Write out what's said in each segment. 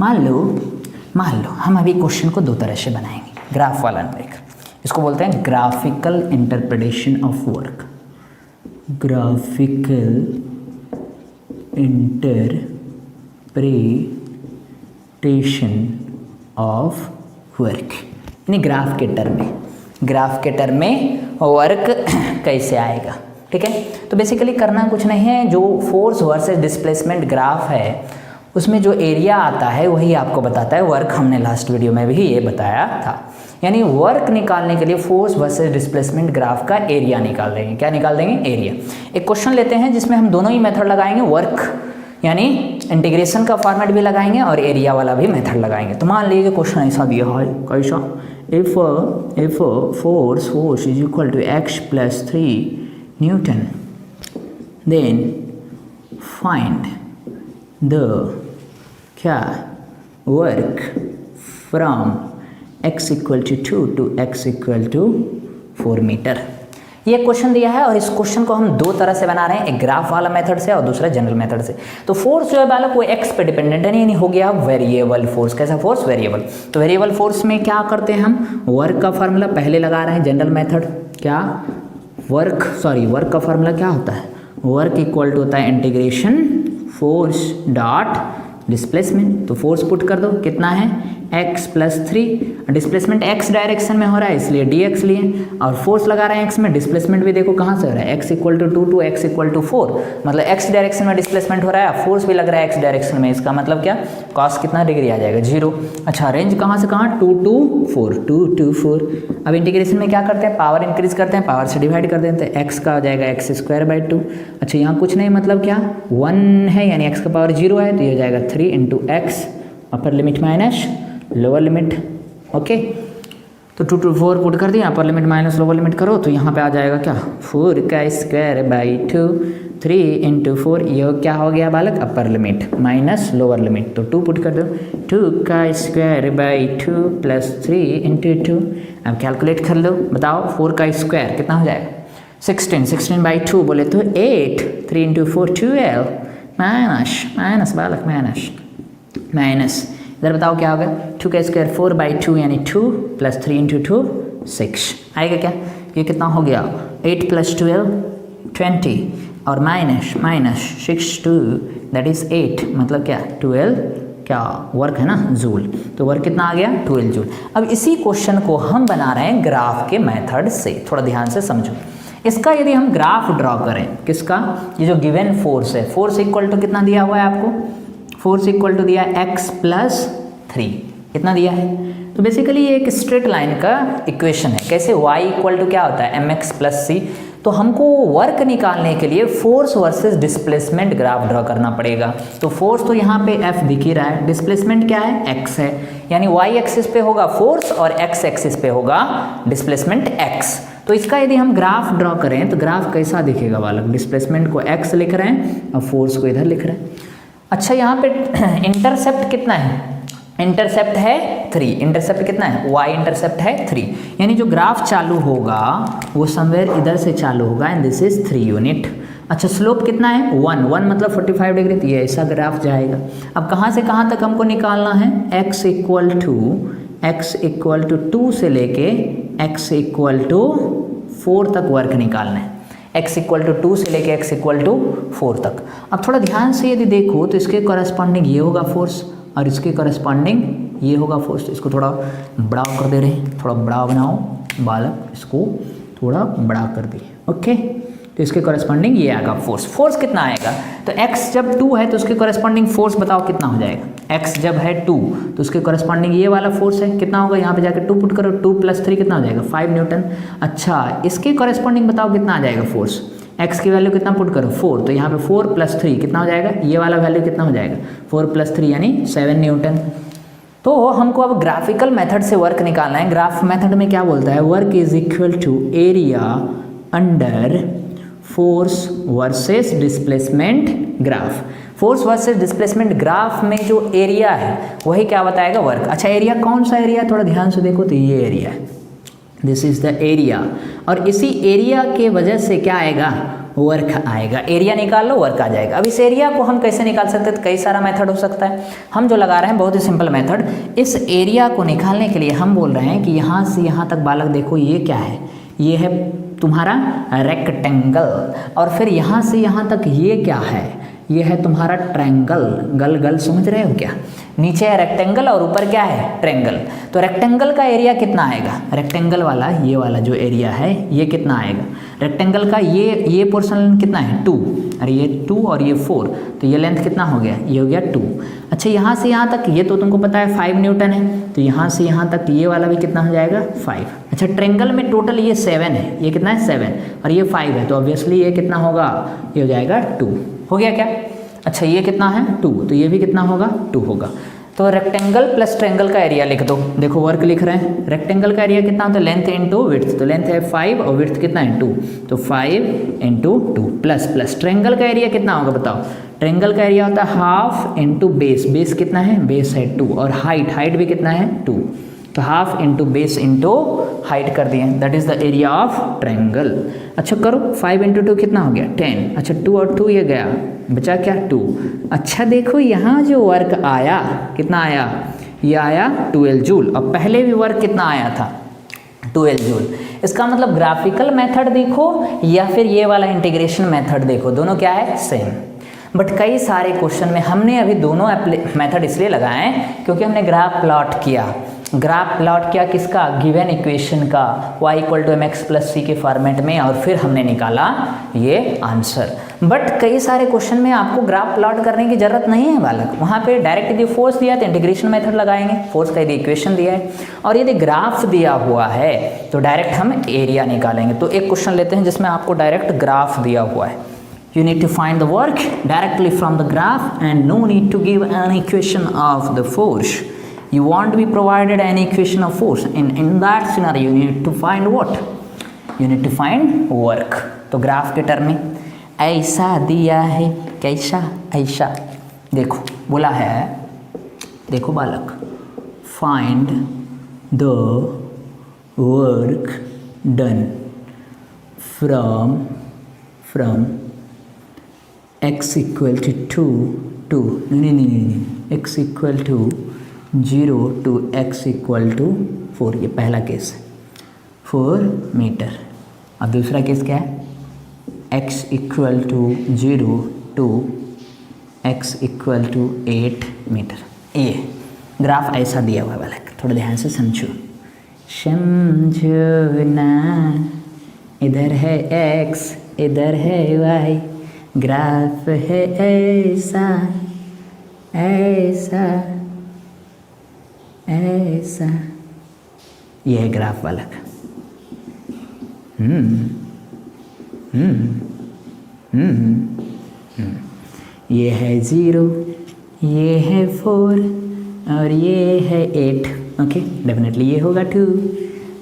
मान लो हम अभी क्वेश्चन को दो तरह से बनाएंगे, ग्राफ वाला एक, इसको बोलते हैं graphical interpretation of work. Graphical interpretation of work, यानी ग्राफ के टर्म में वर्क कैसे आएगा। ठीक है, तो बेसिकली करना कुछ नहीं है, जो फोर्स वर्सेस डिस्प्लेसमेंट ग्राफ है उसमें जो एरिया आता है वही आपको बताता है वर्क। हमने लास्ट वीडियो में भी ये बताया था, यानी वर्क निकालने के लिए फोर्स वर्सेस डिस्प्लेसमेंट ग्राफ का एरिया निकाल देंगे। क्या निकाल देंगे? एरिया। एक क्वेश्चन लेते हैं जिसमें हम दोनों ही मेथड लगाएंगे, वर्क यानी इंटीग्रेशन का फॉर्मेट भी लगाएंगे और एरिया वाला भी मेथड लगाएंगे। तो मान लीजिए क्वेश्चन ऐसा दिया है, कैसा, if force is equal to x + 3 newton then find the क्या work from x = 2 to x = 4 metre. ये क्वेश्चन दिया है और इस क्वेश्चन को हम दो तरह से बना रहे हैं, एक ग्राफ वाला मेथड से और दूसरा जनरल मेथड से। तो फोर्स जो है बालक वो x पे डिपेंडेंट है, यानी हो गया वेरिएबल फोर्स। कैसा फोर्स? वेरिएबल। तो वेरिएबल फोर्स में क्या करते हैं हम, वर्क का फार्मूला पहले लगा रहे हैं, जनरल मेथड। क्या वर्क का फार्मूला क्या होता है? वर्क इक्वल टू होता है इंटीग्रेशन फोर्स डॉट डिस्प्लेसमेंट। तो फोर्स पुट कर दो, कितना है x + 3, डिस्प्लेसमेंट x डायरेक्शन में हो रहा है इसलिए dx लिए, और फोर्स लगा रहे हैं x में, डिस्प्लेसमेंट भी देखो कहाँ से हो रहा है, x = 2 to x = 4, मतलब x डायरेक्शन में डिस्प्लेसमेंट हो रहा है, फोर्स भी लग रहा है x डायरेक्शन में, इसका मतलब क्या, cos कितना डिग्री आ जाएगा? 0। अच्छा, रेंज कहाँ से कहाँ? 2 to 4। अब इंटीग्रेशन में क्या करते हैं, पावर इंक्रीज करते हैं, पावर से डिवाइड कर देते हैं, x का हो जाएगा x² 2। अच्छा, यहाँ कुछ नहीं, मतलब क्या 1 है, यानी x का पावर 0 है, तो ये हो जाएगा 3 × x upper limit minus lower limit. Okay, तो 2 to 4 पुट कर दिया, upper limit minus lower limit करो, तो यहाँ पे आ जाएगा क्या, 4² 3 × 4, ये क्या हो गया बालक, upper limit minus lower limit, तो 2 पुट कर दो, 2² 2 + 3 × 2। अब कैलकुलेट कर लो, बताओ 4² कितना हो जाएगा, 16/2 बोले तो 8, 3 × 4 12, माइनस बालक माइनस, इधर बताओ क्या होगा, 2² 4/2 यानी 2 + 3 × 2 6 आएगा। क्या ये कितना हो गया, 8 + 12 20, और माइनस 6 2 दैट इज 8, मतलब क्या 12 क्या वर्क है ना, जूल। तो वर्क कितना आ गया, 12 जूल। अब इसी क्वेश्चन को हम बना रहे हैं ग्राफ के मेथड से, थोड़ा ध्यान से समझो। इसका यदि हम ग्राफ ड्रॉ करें, किसका, ये जो गिवन फोर्स है, फोर्स इक्वल टू कितना दिया हुआ है आपको, फोर्स इक्वल टू दिया है x + 3, कितना दिया है, तो बेसिकली ये एक स्ट्रेट लाइन का इक्वेशन है। कैसे, y इक्वल टू क्या होता है, mx + c। तो हमको वर्क निकालने के लिए force versus displacement graph draw करना पड़ेगा। तो फोर्स तो यहाँ पे F दिख ही रहा है, डिस्प्लेसमेंट क्या है, x है, यानी y एक्सिस पे होगा फोर्स और x एक्सिस पे होगा डिस्प्लेसमेंट x। तो इसका यदि हम ग्राफ ड्रॉ करें तो ग्राफ कैसा दिखेगा बालक, डिस्प्लेसमेंट को x लिख रहे हैं और फोर्स को इधर लिख रहे हैं। अच्छा, यहाँ पे इंटरसेप्ट कितना है, इंटरसेप्ट है 3, इंटरसेप्ट कितना है, y इंटरसेप्ट है 3, यानी जो ग्राफ चालू होगा वो समवेयर इधर से चालू होगा, एंड दिस इज 3 यूनिट। अच्छा, स्लोप कितना है 1 मतलब 45 डिग्री, तो ये ऐसा ग्राफ जाएगा। अब कहाँ से कहाँ तक हमको निकालना है, x = 2 से लेके x = 4 तक वर्क निकालना है, x = 2 से लेके x = 4 तक। अब थोड़ा ध्यान से यदि देखो तो इसके कॉरेस्पॉन्डिंग ये होगा फोर्स और इसके कॉरेस्पॉन्डिंग ये होगा फोर्स। इसको थोड़ा बड़ा कर दे रहे हैं, थोड़ा बड़ा बनाओ बालक, इसको थोड़ा बड़ा कर दिए। ओके, तो इसके कॉरेस्पॉन्डिंग ये आएगा फोर्स। फोर्स कितना आएगा, तो x जब 2 है तो उसके कॉरेस्पॉन्डिंग फोर्स बताओ कितना हो जाएगा, x जब है 2 तो उसके कॉरेस्पॉन्डिंग ये वाला फोर्स है, कितना होगा, यहाँ पे जाकर 2 पुट करो, 2 + 3 कितना हो जाएगा, 5 न्यूटन। अच्छा, इसके कॉरेस्पॉन्डिंग बताओ कितना आ जाएगा फोर्स, x की वैल्यू कितना पुट करो 4, तो यहाँ पे 4 + 3 कितना हो जाएगा, ये वाला वैल्यू कितना हो जाएगा, 4 + 3 यानी 7 न्यूटन। तो हमको अब ग्राफिकल मेथड से वर्क निकालना है। ग्राफ मेथड में क्या बोलता है, work is equal to area under force versus displacement graph. Force versus displacement graph में जो एरिया है वही क्या बताएगा, वर्क। अच्छा, एरिया कौन सा एरिया, थोड़ा ध्यान से देखो तो ये एरिया है, दिस इज द एरिया, और इसी एरिया के वजह से क्या आएगा, वर्क आएगा। एरिया निकाल लो, वर्क आ जाएगा। अब इस एरिया को हम कैसे निकाल सकते हैं? तो कई सारा मेथड हो सकता है। हम जो लगा रहे हैं बहुत ही सिंपल मेथड। इस एरिया को निकालने के लिए हम बोल रहे हैं कि यहाँ से यहाँ तक बालक देखो, ये क्या है? ये है तुम्हारा रेक्टेंगल। और फिर यहाँ से यहाँ तक ये क्या है? ये है तुम्हारा ट्रायंगल। गल गल समझ रहे हो क्या? नीचे है रेक्टेंगल और ऊपर क्या है? ट्रायंगल। तो रेक्टेंगल का एरिया कितना आएगा? रेक्टेंगल वाला ये वाला जो एरिया है ये कितना आएगा? रेक्टेंगल का ये पोर्शन कितना है? 2। अरे ये 2 और ये 4, तो ये लेंथ कितना हो गया? ये हो गया 2। अच्छा, यहाँ से यहाँ तक ये तो तुमको पता है 5 न्यूटन है, तो यहाँ से यहाँ तक ये वाला भी कितना हो जाएगा? 5। अच्छा, ट्रायंगल में टोटल ये 7 है, ये कितना है? 7 और ये 5 है, तो ऑब्वियसली ये कितना होगा? ये हो जाएगा 2। हो गया क्या? अच्छा, ये कितना है? 2, तो ये भी कितना होगा? 2 होगा। तो रेक्टेंगल प्लस ट्रायंगल का एरिया लिख दो। देखो वर्क लिख रहे हैं। रेक्टेंगल का एरिया कितना होता है? Length into width. तो लेंथ है 5 और विड्थ कितना है? 2। तो 5 इंटू 2 प्लस ट्रायंगल का एरिया कितना होगा बताओ? ट्रायंगल का एरिया होता है हाफ इंटू बेस। बेस कितना है? बेस है 2 और हाइट भी कितना है? 2। तो half into base into height कर दिए, that is the area of triangle. अच्छा करो, 5 इंटू 2 कितना हो गया? 10। अच्छा 2 और 2 ये गया, बचा क्या? 2। अच्छा देखो यहाँ जो वर्क आया कितना आया? ये आया 12 जूल। अब पहले भी वर्क कितना आया था? 12 जूल। इसका मतलब ग्राफिकल मेथड देखो या फिर ये वाला इंटीग्रेशन मेथड देखो, दोनों क्या है? सेम। बट कई सारे क्वेश्चन में हमने अभी दोनों मेथड इसलिए लगाए हैं क्योंकि हमने ग्राफ प्लॉट किया। ग्राफ प्लॉट किया किसका? गिवन इक्वेशन का, y = mx + c के फॉर्मेट में, और फिर हमने निकाला ये आंसर। बट कई सारे क्वेश्चन में आपको ग्राफ प्लॉट करने की जरूरत नहीं है बालक। वहाँ पे डायरेक्ट यदि फोर्स दिया तो इंटीग्रेशन मेथड लगाएंगे, फोर्स का यदि इक्वेशन दिया है, और यदि ग्राफ दिया हुआ है तो डायरेक्ट हम एरिया निकालेंगे। तो एक क्वेश्चन लेते हैं जिसमें आपको डायरेक्ट ग्राफ दिया हुआ है। You need to find the work directly from the graph and no need to give an equation of the force. You won't be provided an equation of force. In that scenario, you need to find what? You need to find work. तो graph के term में ऐसा दिया है, कैसा? ऐसा। देखो बोला है, देखो बालक, find the work done from x = 2 to नहीं x = 0 to x = 4। ये पहला केस है, 4 मीटर। अब दूसरा केस क्या है? x = 0 to x = 8 metre. ये ग्राफ ऐसा दिया हुआ है बालक, थोड़ा ध्यान से समझो ना। इधर है x, इधर है y, ग्राफ है ऐसा ऐसा ऐसा। ये है ग्राफ बालक। ये है 0, ये है 4 और ये है 8। ओके, डेफिनेटली ये होगा 2।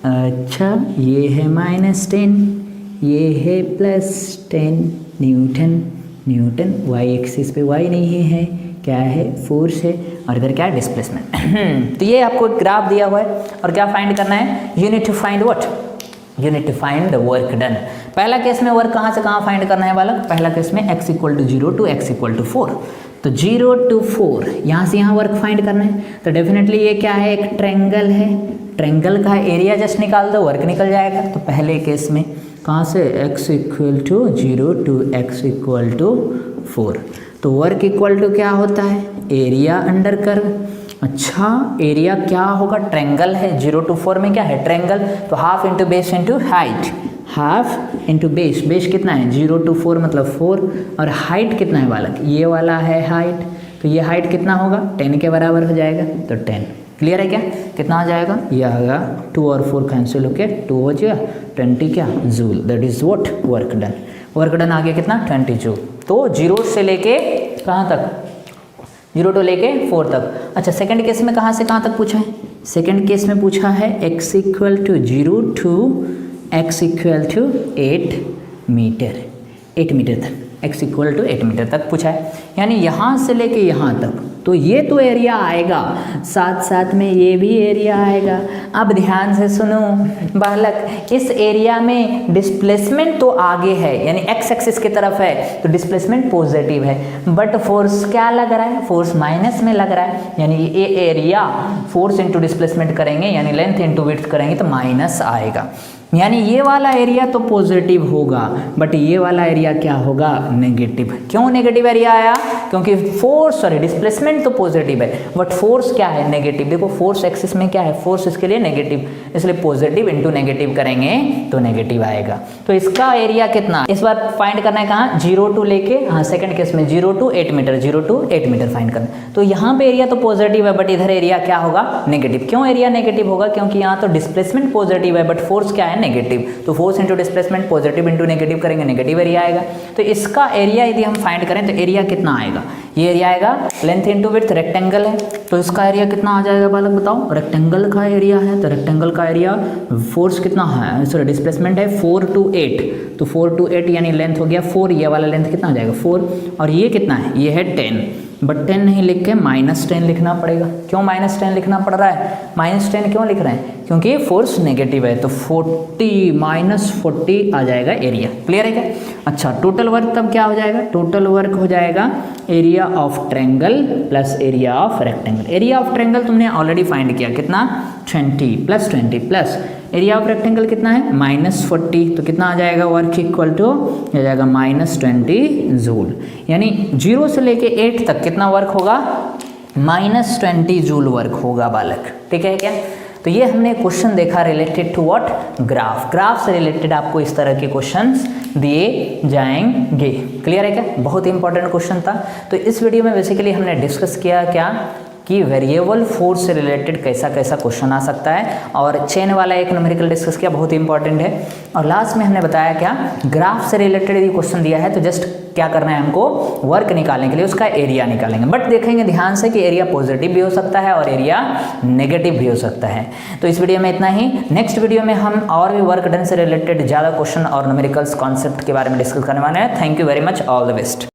अच्छा, ये है -10, ये है +10 न्यूटन। y एक्सिस पे y नहीं है, क्या है? फोर्स है, और इधर क्या है? डिस्प्लेसमेंट। तो ये आपको एक ग्राफ दिया हुआ है और क्या फाइंड करना है? You need to find what? You need to find the work done. पहला केस में वर्क कहाँ से कहाँ फाइंड करना है बालक? पहला केस में x = 0 to x = 4। तो 0 to 4 यहाँ से यहाँ वर्क फाइंड करना है। तो डेफिनेटली ये क्या है? एक ट्रायंगल है। ट्रायंगल का एरिया जस्ट निकाल दो, वर्क निकल जाएगा। तो पहले केस में कहाँ से? x = 0 to x = 4। तो वर्क इक्वल टू क्या होता है? Area under curve. अच्छा, एरिया क्या होगा? ट्रायंगल है, 0 to 4 में क्या है? ट्रायंगल। तो half into base into height, half into base. Base कितना है? 0 to 4 मतलब 4, और हाइट कितना है बालक? ये वाला है हाइट। तो ये हाइट कितना होगा? 10 के बराबर हो जाएगा। तो 10 क्लियर है क्या? कितना हो जाएगा? ये आएगा 2 और 4 कैंसिल होके 2 हो जाएगा, 20 क्या? Joule. That is what? Work done. Work done आ गया कितना? 20 जूल। तो 0 से लेके कहाँ तक? 0 to लेके 4 तक। अच्छा, सेकंड केस में कहाँ से कहाँ तक पूछा है? सेकंड केस में पूछा है x = 0 to x = 8 metre. 8 metre तक। x इक्वल टू 8 मीटर तक पूछा है, यानी यहाँ से लेके यहाँ तक, तो ये तो एरिया आएगा, साथ साथ में ये भी एरिया आएगा। अब ध्यान से सुनो बालक, इस एरिया में डिस्प्लेसमेंट तो आगे है, यानी x एक्सिस की तरफ है, तो डिस्प्लेसमेंट पॉजिटिव है, बट फोर्स क्या लग रहा है, फोर्स माइनस में लग रहा है, यानी ये एरिया फोर्स इंटू डिस्प्लेसमेंट करेंगे, यानी लेंथ इंटू विड्थ करेंगे तो माइनस आएगा। यानी ये वाला एरिया तो पॉजिटिव होगा, बट ये वाला एरिया क्या होगा, नेगेटिव। क्यों नेगेटिव एरिया आया, क्योंकि फोर्स डिस्प्लेसमेंट तो पॉजिटिव है, बट फोर्स क्या है, नेगेटिव। देखो फोर्स एक्सिस में क्या है, फोर्स इसके लिए नेगेटिव, इसलिए पॉजिटिव इंटू नेगेटिव करेंगे तो नेगेटिव आएगा। तो इसका एरिया कितना, इस बार फाइंड करना है कहाँ, 0 टू लेके, हाँ सेकंड केस में 0 to 8 metre, 0 to 8 metre find करना। तो यहाँ पे एरिया तो पॉजिटिव है, बट इधर एरिया क्या होगा, नेगेटिव। क्यों एरिया नेगेटिव होगा, क्योंकि यहाँ तो डिस्प्लेसमेंट पॉजिटिव है, बट फोर्स क्या है, नेगेटिव। तो force into displacement positive into negative करेंगे, नेगेटिव एरिया आएगा। तो इसका एरिया यदि हम फाइंड करें तो एरिया कितना आएगा, ये एरिया आएगा लेंथ इंटू विड्थ, रेक्टेंगल है तो इसका एरिया कितना आ जाएगा बालक बताओ, रेक्टेंगल का एरिया है तो रेक्टेंगल का एरिया, फोर्स कितना है, सॉरी डिस्प्लेसमेंट है 4 टू 8, तो 4 टू 8 यानी लेंथ हो गया 4, ये वाला लेंथ कितना आ जाएगा 4, और ये कितना है, ये है 10, बट 10 नहीं लिख के -10 लिखना पड़ेगा। क्यों -10 लिखना पड़ रहा है, -10 क्यों लिख रहे हैं, क्योंकि फोर्स नेगेटिव है, तो 40 -40 आ जाएगा एरिया। क्लियर है क्या। अच्छा टोटल वर्क तब क्या हो जाएगा, टोटल वर्क हो जाएगा area of triangle plus area of rectangle. Area of triangle तुमने ऑलरेडी फाइंड किया, कितना 20 प्लस एरिया ऑफ रेक्टेंगल कितना है -40, तो कितना आ जाएगा, वर्क इक्वल टू आ जाएगा -20 जूल। यानी 0 से लेके 8 तक कितना वर्क होगा, -20 जूल वर्क होगा बालक। ठीक है क्या। तो ये हमने क्वेश्चन देखा रिलेटेड टू व्हाट, ग्राफ से रिलेटेड आपको इस तरह के क्वेश्चंस दिए जाएंगे। क्लियर है क्या, बहुत इंपॉर्टेंट क्वेश्चन था। तो इस वीडियो में बेसिकली हमने डिस्कस किया क्या कि वेरिएबल फोर्स से रिलेटेड कैसा कैसा क्वेश्चन आ सकता है, और चेन वाला एक न्यूमेरिकल डिस्कस किया, बहुत इंपॉर्टेंट है। और लास्ट में हमने बताया क्या, ग्राफ से रिलेटेड यदि क्वेश्चन दिया है तो जस्ट क्या करना है हमको, वर्क निकालने के लिए उसका एरिया निकालेंगे, बट देखेंगे ध्यान से कि एरिया पॉजिटिव भी हो सकता है और एरिया नेगेटिव भी हो सकता है। तो इस वीडियो में इतना ही। नेक्स्ट वीडियो में हम और भी वर्क डन से रिलेटेड ज़्यादा क्वेश्चन और न्यूमेरिकल्स कॉन्सेप्ट के बारे में डिस्कस करने वाले हैं। Thank you very much, all the best.